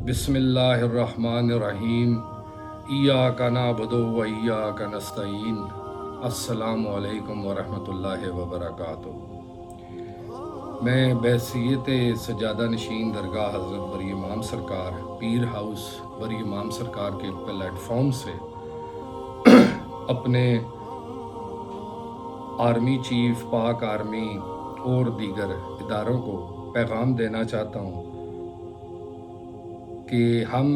بسم اللہ الرحمن الرحیم ایاک نعبد و ایاک نستعین السلام علیکم ورحمۃ اللہ وبرکاتہ۔ میں بحیثیت سجادہ نشین درگاہ حضرت بری امام سرکار پیر ہاؤس بری امام سرکار کے پلیٹ فارم سے اپنے آرمی چیف، پاک آرمی اور دیگر اداروں کو پیغام دینا چاہتا ہوں کہ ہم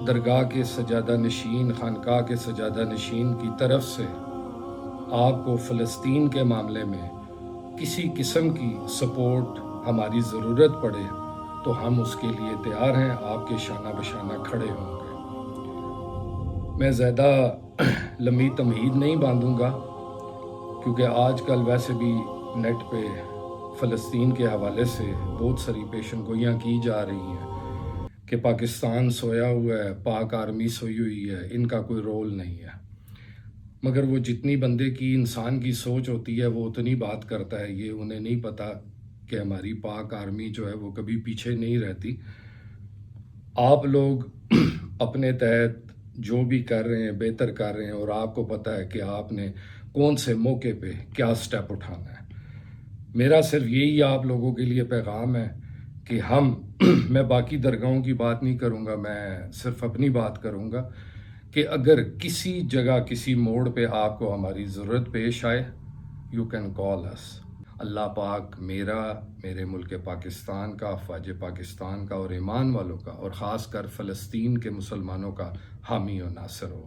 درگاہ کے سجادہ نشین، خانقاہ کے سجادہ نشین کی طرف سے آپ کو فلسطین کے معاملے میں کسی قسم کی سپورٹ ہماری ضرورت پڑے تو ہم اس کے لیے تیار ہیں، آپ کے شانہ بشانہ کھڑے ہوں گے۔ میں زیادہ لمبی تمہید نہیں باندھوں گا کیونکہ آج کل ویسے بھی نیٹ پہ فلسطین کے حوالے سے بہت ساری پیشن گوئیاں کی جا رہی ہیں کہ پاکستان سویا ہوا ہے، پاک آرمی سوئی ہوئی ہے، ان کا کوئی رول نہیں ہے۔ مگر وہ جتنی بندے کی انسان کی سوچ ہوتی ہے وہ اتنی بات کرتا ہے، یہ انہیں نہیں پتا کہ ہماری پاک آرمی جو ہے وہ کبھی پیچھے نہیں رہتی۔ آپ لوگ اپنے تحت جو بھی کر رہے ہیں بہتر کر رہے ہیں، اور آپ کو پتہ ہے کہ آپ نے کون سے موقع پہ کیا سٹیپ اٹھانا ہے۔ میرا صرف یہی آپ لوگوں کے لیے پیغام ہے کہ میں باقی درگاہوں کی بات نہیں کروں گا، میں صرف اپنی بات کروں گا کہ اگر کسی جگہ کسی موڑ پہ آپ کو ہماری ضرورت پیش آئے، یو کین کال اس۔ اللہ پاک میرے ملک پاکستان کا، افواج پاکستان کا اور ایمان والوں کا، اور خاص کر فلسطین کے مسلمانوں کا حامی و ناصر ہو۔